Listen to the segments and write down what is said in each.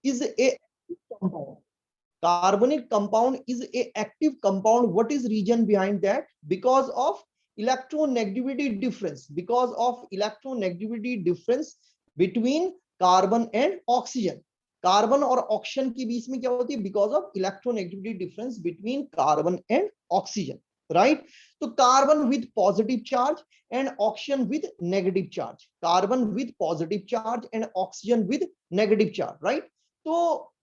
is a compound. Carbonic compound is a active compound. What is reason behind that? Because of electronegativity difference. Because of electronegativity difference between carbon and oxygen. Carbon और oxygen के बीच में क्या होती है? Because of electronegativity difference between carbon and oxygen, right. तो carbon with positive charge and oxygen with negative charge, carbon with positive charge and oxygen with negative charge, right. तो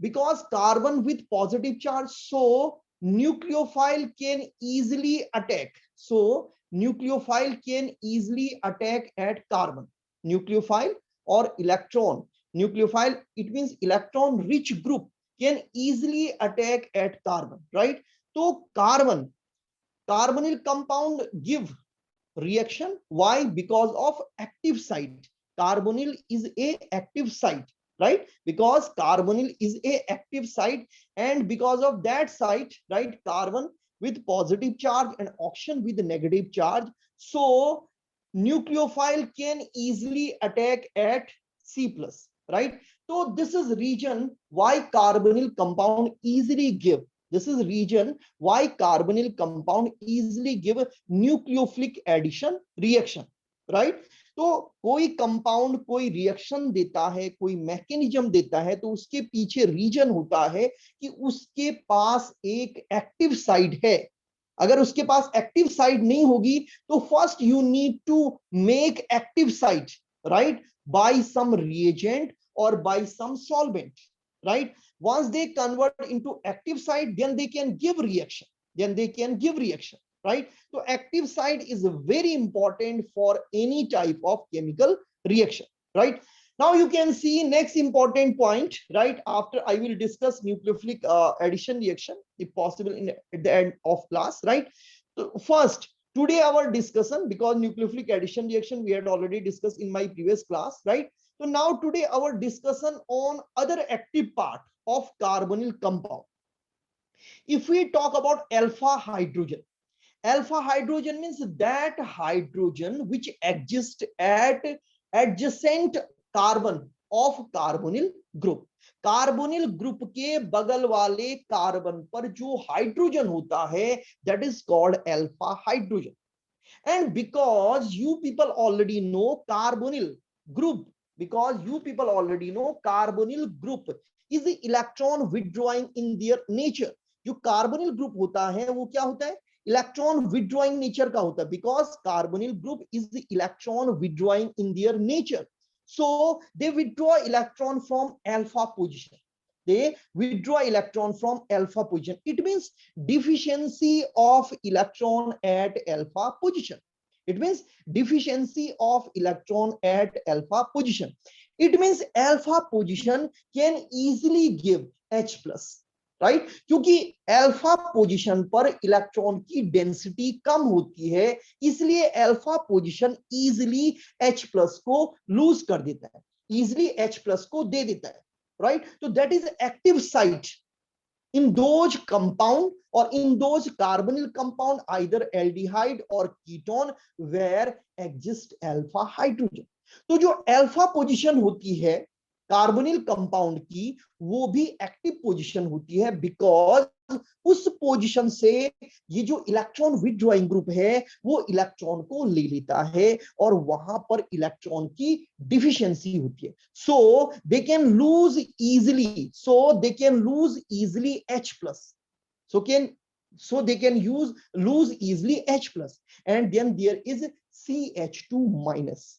because carbon with positive charge, so nucleophile can easily attack. So nucleophile can easily attack at carbon. Nucleophile or electron, nucleophile, it means electron rich group, can easily attack at carbon, right. So carbonyl compound give reaction. Why? Because of active site. Carbonyl is a active site, right. Because carbonyl is a active site, and because of that site, right, carbon with positive charge and oxygen with negative charge, so nucleophile can easily attack at C plus, right. So this is reason why carbonyl compound easily give, this is reason why carbonyl compound easily give nucleophilic addition reaction, right. तो कोई compound कोई reaction देता है, कोई mechanism देता है, तो उसके पीछे रीजन होता है कि उसके पास एक एक्टिव साइट है. अगर उसके पास एक्टिव साइट नहीं होगी तो first you need to make active site, right, by some reagent और by some solvent, right. once they convert into active site, then they can give reaction, right. So active site is very important for any type of chemical reaction, right. Now you can see next important point, right, after I will discuss nucleophilic addition reaction if possible at the end of class, right. So first, today our discussion, because nucleophilic addition reaction we had already discussed in my previous class, right. So now today our discussion on other active part of carbonyl compound. If we talk about alpha hydrogen, alpha hydrogen means that hydrogen which exists at adjacent carbon of carbonyl group. Carbonyl group के बगल वाले carbon पर जो hydrogen होता है, that is called alpha hydrogen. And because you people already know carbonyl group, because you people already know carbonyl group is the electron withdrawing in their nature. जो carbonyl group होता है वो क्या होता है? इलेक्ट्रॉन विड्रॉइंग नेचर का होता है, because carbonyl group is the electron withdrawing in their nature. So they withdraw electron from alpha position, they withdraw electron from alpha position. It means deficiency of electron at alpha position. It means deficiency of electron at alpha position. It means alpha position can easily give H plus, right, क्योंकि alpha position पर electron की density कम होती है, इसलिए alpha position easily H plus को loose कर देता है, इजीली H प्लस को दे देता है, राइट. तो that is active site in those compound or in those carbonyl compound, either aldehyde or ketone where exist alpha hydrogen. तो जो अल्फा पोजीशन होती है कार्बोनिल कंपाउंड की, वो भी एक्टिव पोजीशन होती है, बिकॉज उस पोजीशन से ये जो इलेक्ट्रॉन विथड्रॉइंग ग्रुप है वो इलेक्ट्रॉन को ले लेता है और वहां पर इलेक्ट्रॉन की डिफिशियंसी होती है. So they can lose easily, H plus. So they can lose easily H plus, and then there is CH2 minus.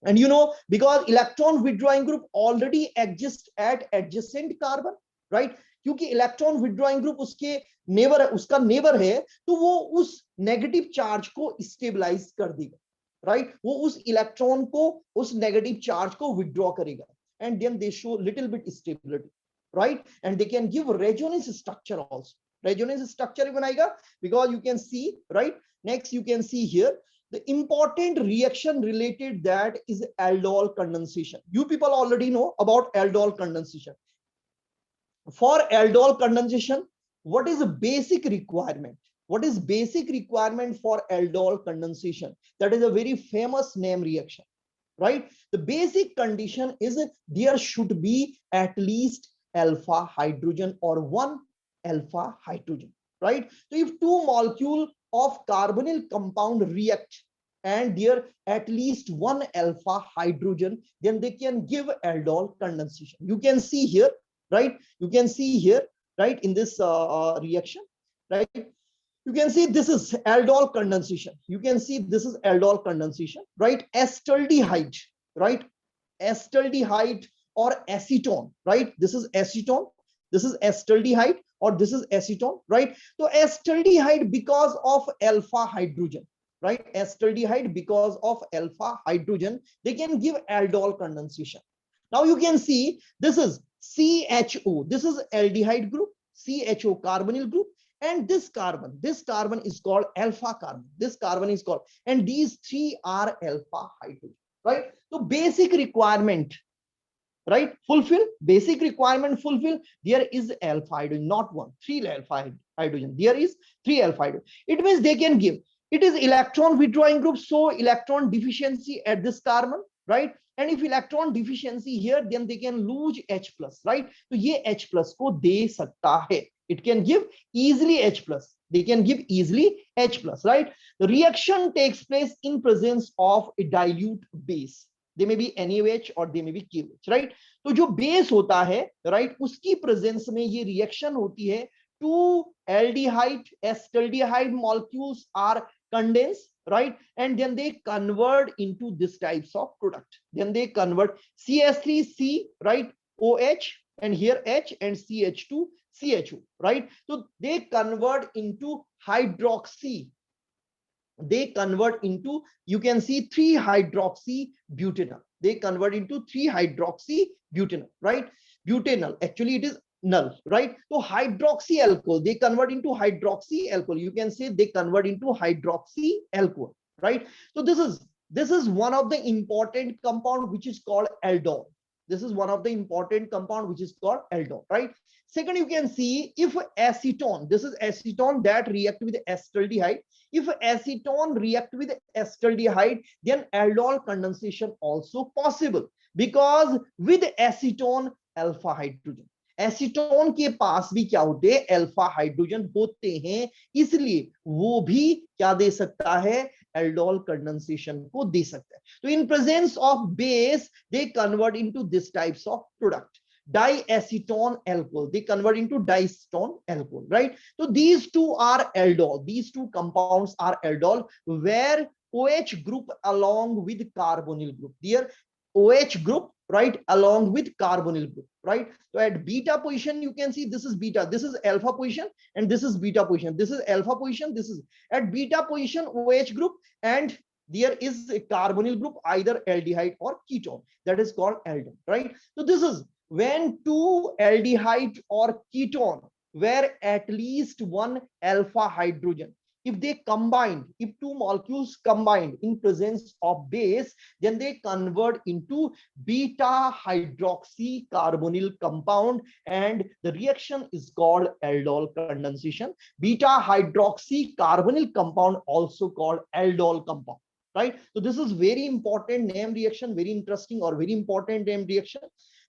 And you know, because electron withdrawing group already exists at adjacent carbon, right? क्योंकि electron withdrawing group उसके neighbour उसका neighbour है, तो वो उस negative charge को stabilise कर देगा, राइट. वो उस इलेक्ट्रॉन को, उस नेगेटिव चार्ज को विथड्रॉ करेगा, and then they show little bit stability, right. And they can give resonance structure also, resonance structure भी बनाएगा, because you can see, right. Next you can see here the important reaction related that is aldol condensation. You people already know about aldol condensation. For aldol condensation, what is the basic requirement? What is basic requirement for aldol condensation? That is a very famous name reaction. right? The basic condition is there should be at least alpha hydrogen or one alpha hydrogen, right? So if two molecule of carbonyl compound react and there at least one alpha hydrogen, then they can give aldol condensation. You can see here, right? You can see here, right, in this reaction, right? You can see this is aldol condensation. You can see this is aldol condensation, right? Acetaldehyde, right? Acetaldehyde or acetone, right? This is acetone, this is acetaldehyde, or this is acetone, right? So acetaldehyde because of alpha hydrogen, right? Acetaldehyde because of alpha hydrogen, they can give aldol condensation. Now you can see this is CHO, this is aldehyde group, CHO carbonyl group, and this carbon is called alpha carbon, this carbon is called, and these three are alpha hydrogen, right? So basic requirement, right, fulfill, basic requirement fulfill, there is alpha hydrogen, not one, three alpha hydrogen, there is three alpha hydrogen. It means they can give, it is electron withdrawing group, so electron deficiency at this carbon, right? And if electron deficiency here, then they can lose H plus, right? So ये H plus को दे सकता है, it can give easily H plus, they can give easily H plus, right? The reaction takes place in presence of a dilute base, they may be NaOH or they may be KOH, right? तो जो base होता है, right, उसकी presence में ये reaction होती है, two aldehyde acetaldehyde molecules are condensed, right, and then they convert into this types of product, then they convert CS3C, right, OH, and here H, and CH2 CHO, right? So they convert into hydroxy, they convert into, you can see 3-hydroxy butanol, they convert into 3-hydroxy butanol, right? Butanol, actually it is null, right? So hydroxy alcohol, they convert into hydroxy alcohol, you can say they convert into hydroxy alcohol, right? So this is one of the important compound which is called aldol, this is one of the important compound which is called aldol, right? Second, you can see if acetone, this is acetone that react with acetaldehyde, if acetone react with acetaldehyde, then aldol condensation also possible, because with acetone alpha hydrogen, acetone के पास भी क्या होते हैं, alpha hydrogen होते हैं, इसलिए वो भी क्या दे सकता है, एल्डोल कंडेंसेशन को दे सकता है. तो in presence of base they convert into this types of product, diacetone alcohol, they convert into diacetone alcohol, right? So these two are aldol, these two compounds are aldol, where OH group along with carbonyl group, here OH group, right, along with carbonyl group, right? So at beta position you can see this is beta, this is alpha position, and this is beta position, this is alpha position, this is at beta position OH group, and there is a carbonyl group, either aldehyde or ketone, that is called aldol, right? So this is when two aldehyde or ketone where at least one alpha hydrogen, if they combined, if two molecules combined in presence of base, then they convert into beta hydroxy carbonyl compound, and the reaction is called aldol condensation. Beta hydroxy carbonyl compound also called aldol compound, right? So this is very important name reaction, very interesting or very important name reaction.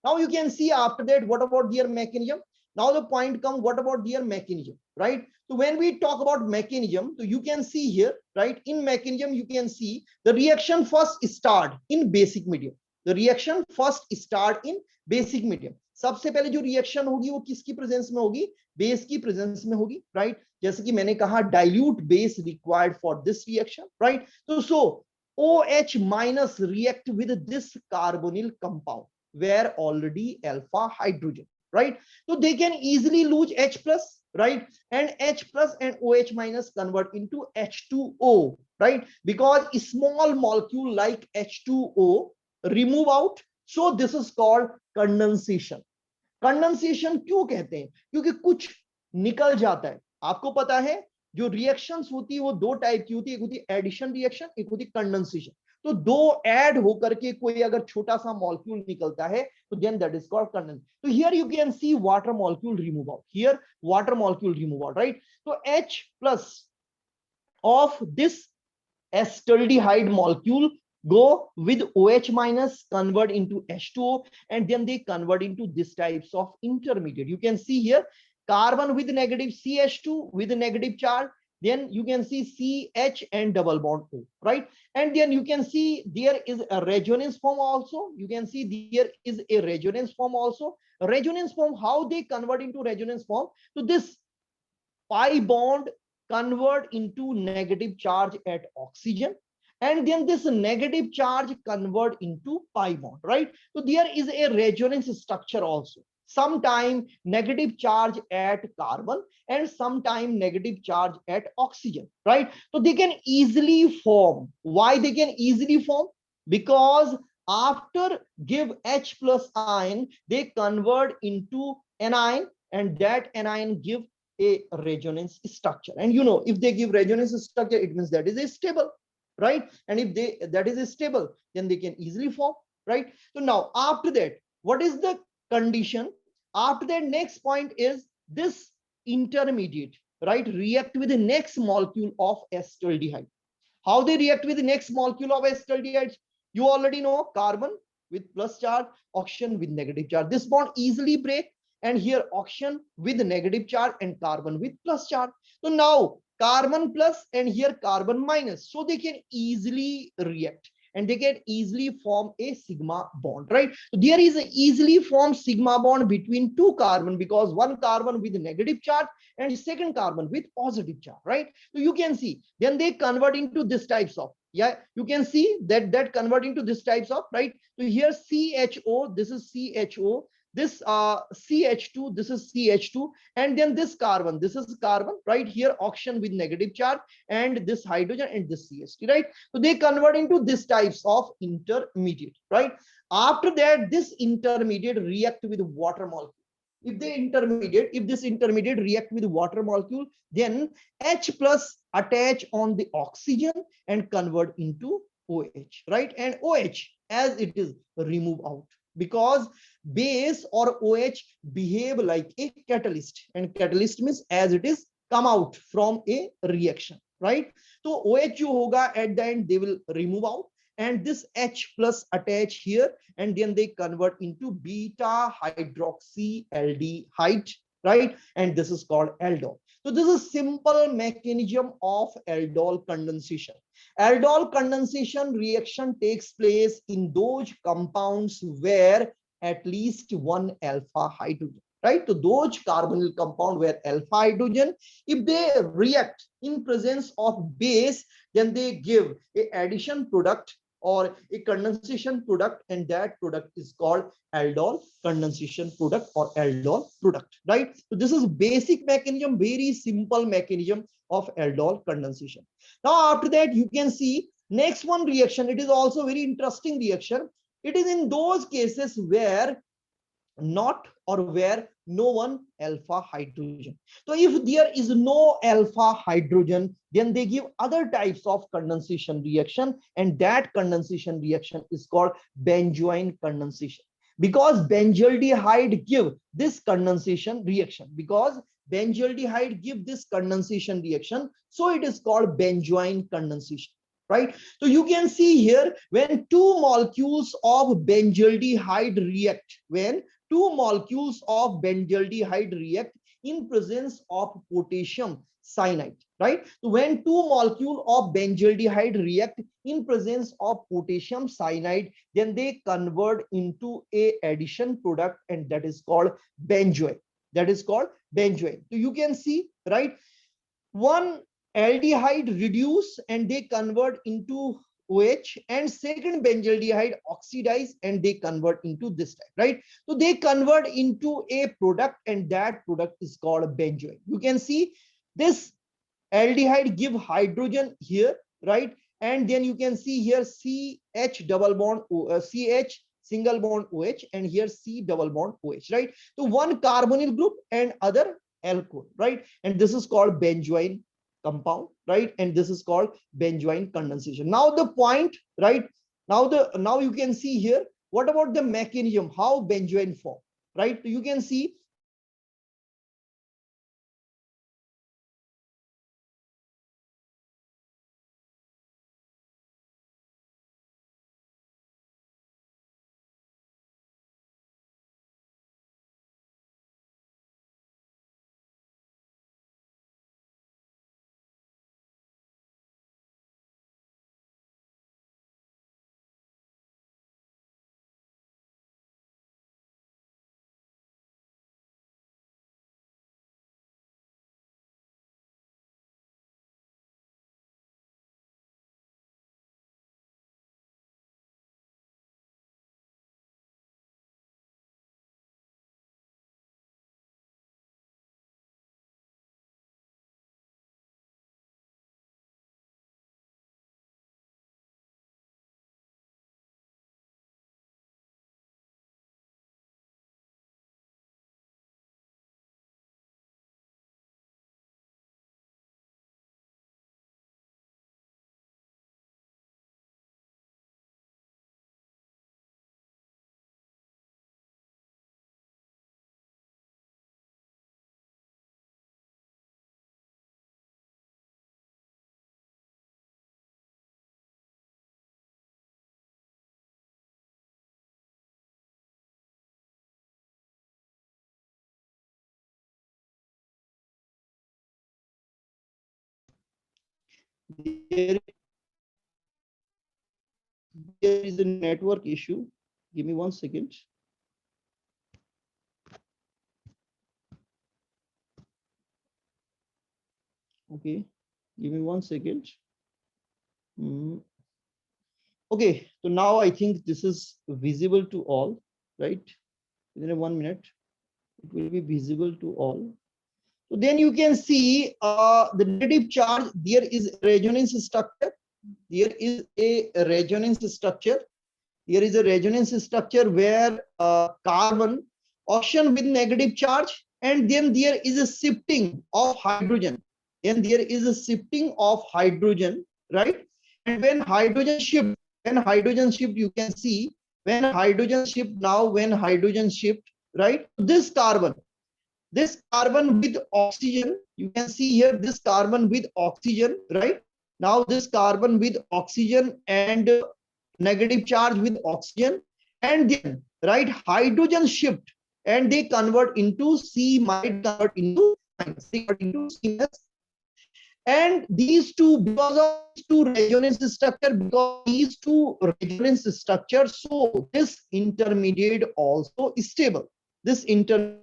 Now you can see after that, what about their mechanism? Now the point comes, what about their mechanism, right? So when we talk about mechanism, so you can see here, right, in mechanism you can see the reaction first start in basic medium, the reaction first start in basic medium. सबसे पहले जो reaction होगी वो किसकी presence में होगी, base की presence में होगी, राइट? जैसे कि मैंने कहा dilute base required for this reaction, right? तो सो OH minus react with this carbonyl compound where already alpha hydrogen, right? So they can easily lose H plus, right? And H plus and OH minus convert into H2O, right? Because a small molecule like H2O remove out, so this is called condensation. Condensation क्यों कहते हैं, क्योंकि कुछ निकल जाता है. आपको पता है जो रिएक्शंस होती है वो दो टाइप की होती है, एक होती है एडिशन रिएक्शन, एक होती है कंडेंसेशन. तो दो ऐड होकर के कोई अगर छोटा सा मॉलिक्यूल निकलता है तो then that is called condense. तो here you can see water molecule remove out, here water molecule remove out, right? तो H plus of this acetaldehyde molecule go with OH minus, convert into H2O, and then they convert into this types of intermediate. You can see here carbon with negative CH2 with a negative charge, then you can see CH and double bond O, right? And then you can see there is a resonance form also. You can see there is a resonance form also. Resonance form, how they convert into resonance form? So this pi bond convert into negative charge at oxygen, and then this negative charge convert into pi bond, right? So there is a resonance structure also. Sometime negative charge at carbon and sometime negative charge at oxygen, right? So they can easily form. Why they can easily form? Because after give H plus ion, they convert into anion, and that anion give a resonance structure. And you know, if they give resonance structure, it means that is a stable, right? And if they that is a stable, then they can easily form, right? So now after that, what is the condition? After that, next point is this intermediate, right, react with the next molecule of acetaldehyde. How they react with the next molecule of acetaldehyde? You already know, carbon with plus charge, oxygen with negative charge. This bond easily break, and here oxygen with negative charge and carbon with plus charge. So now carbon plus and here carbon minus. So they can easily react and they can easily form a sigma bond, right? So there is a easily formed sigma bond between two carbon, because one carbon with negative charge and second carbon with positive charge, right? So you can see, then they convert into this types of, yeah, you can see that convert into this types of, right? So here CHO, this is CHO, this CH2, this is CH2, and then this carbon, this is carbon, right? Here oxygen with negative charge, and this hydrogen and this CH3, right? So they convert into this types of intermediate, right? After that, this intermediate react with water molecule. If this intermediate react with water molecule, then H plus attach on the oxygen and convert into OH, right? And OH, as it is, remove out, because base or OH behave like a catalyst, and catalyst means as it is come out from a reaction, right? So OH jo hoga at the end, they will remove out, and this H plus attach here, and then they convert into beta hydroxy aldehyde, right? And this is called aldol. So this is simple mechanism of aldol condensation. Aldol condensation reaction takes place in those compounds where at least one alpha hydrogen, right? So those carbonyl compound where alpha hydrogen, if they react in presence of base, then they give a addition product or a condensation product, and that product is called aldol condensation product or aldol product, right? So this is basic mechanism, very simple mechanism of aldol condensation. Now after that, you can see next one reaction. It is also very interesting reaction. It is in those cases where not or where no one alpha hydrogen. So if there is no alpha hydrogen, then they give other types of condensation reaction, and that condensation reaction is called benzoin condensation, because benzaldehyde give this condensation reaction, because benzaldehyde give this condensation reaction, so it is called benzoin condensation, right? So you can see here, when two molecules of benzaldehyde react, when two molecules of benzaldehyde react in presence of potassium cyanide, right? So when two molecules of benzaldehyde react in presence of potassium cyanide, then they convert into a addition product, and that is called benzoate. That is called benzoate. So you can see, right, one aldehyde reduce and they convert into OH, and second benzaldehyde oxidize and they convert into this type, right? So they convert into a product, and that product is called benzoate. You can see this aldehyde give hydrogen here, right? And then you can see here CH double bond CH single bond OH, and here C double bond OH, right? So one carbonyl group and other alcohol, right? And this is called benzoin compound, right? And this is called benzoin condensation. Now the point, right? Now you can see here, what about the mechanism, how benzoin form, right? You can see there, there is a network issue. Give me 1 second. Okay, give me 1 second. Okay, so now I think this is visible to all, right? Within 1 minute, it will be visible to all. So then you can see the negative charge. There is resonance structure. There is a resonance structure. Here is a resonance structure where carbon oxygen with negative charge, and then there is a shifting of hydrogen. Then there is a shifting of hydrogen, right? And when hydrogen shift, you can see when hydrogen shift now, when hydrogen shift, right? This carbon with oxygen, you can see here this carbon with oxygen, right? Now this carbon with oxygen and negative charge with oxygen, and then right hydrogen shift and they convert into C, might convert into C minus. And these two, because of these two resonance structure, because these two resonance structures, so this intermediate also is stable. This intermediate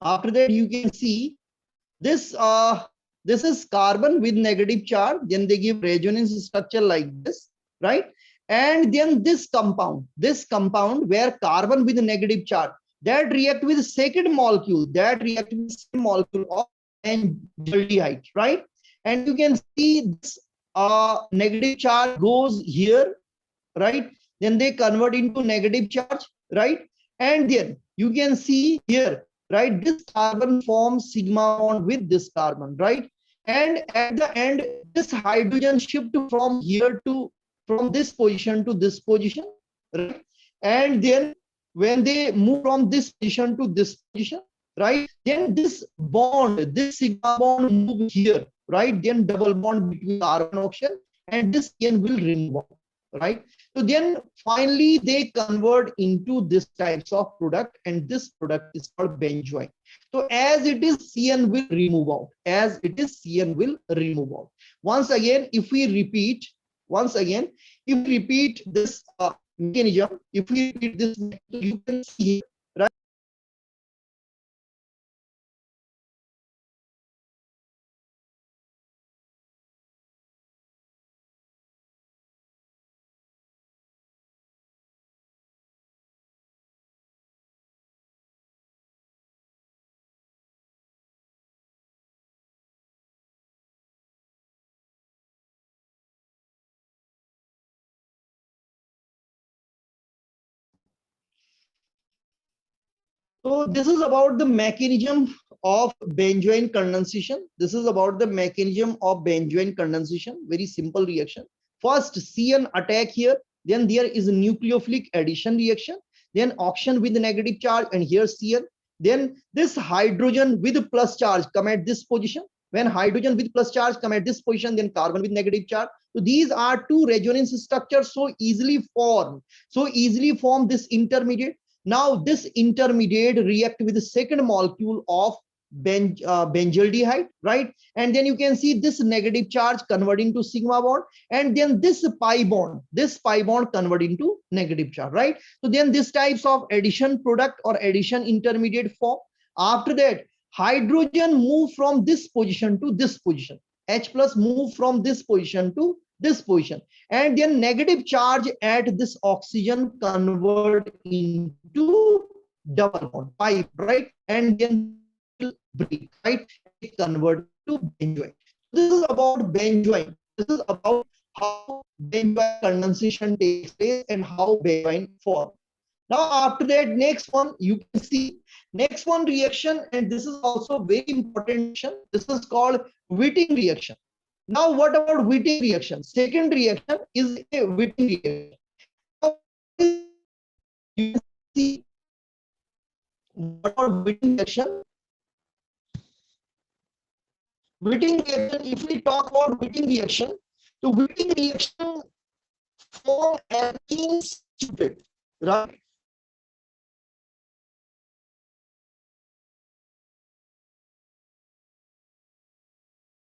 after that you can see this this is carbon with negative charge, then they give resonance structure like this, right? And then this compound where carbon with negative charge, that react with second molecule, that react with second molecule of benzaldehyde, right? And you can see this negative charge goes here, right? Then they convert into negative charge, right? And then you can see here, right? This carbon forms sigma bond with this carbon, right? And at the end, this hydrogen shift from here to, from this position to this position, right? And then when they move from this position to this position, right? Then this bond, this sigma bond move here, right? Then double bond between carbon oxygen, and this again will remove, right? So then finally they convert into this types of product, and this product is called benzoin. So as it is, CN will remove out. As it is, CN will remove out. Once again, if we repeat, once again, if we repeat this mechanism, if we repeat this, you can see, right? So this is about the mechanism of benzoin condensation. This is about the mechanism of benzoin condensation. Very simple reaction. First, CN attack here. Then there is a nucleophilic addition reaction. Then oxygen with negative charge, and here CN. Then this hydrogen with plus charge come at this position. When hydrogen with plus charge come at this position, then carbon with negative charge. So these are two resonance structures so easily formed. So easily form this intermediate. Now this intermediate react with the second molecule of benzaldehyde, right? And then you can see this negative charge converting to sigma bond, and then this pi bond convert into negative charge, right? So then this types of addition product or addition intermediate form. After that, hydrogen move from this position to this position. H plus move from this position to this position, and then negative charge at this oxygen convert into double bond pipe, right? And then will break, right? It convert to benzoin. This is about benzoin. This is about how benzoin condensation takes place and how benzoin forms. Now, after that, next one you can see next one reaction, and this is also very important reaction. This is called Wittig reaction. Now, what about Wittig reaction? Second reaction is a Wittig reaction. Now, you can see what about Wittig reaction? Wittig reaction. If we talk about Wittig reaction, the Wittig reaction form alkenes, right?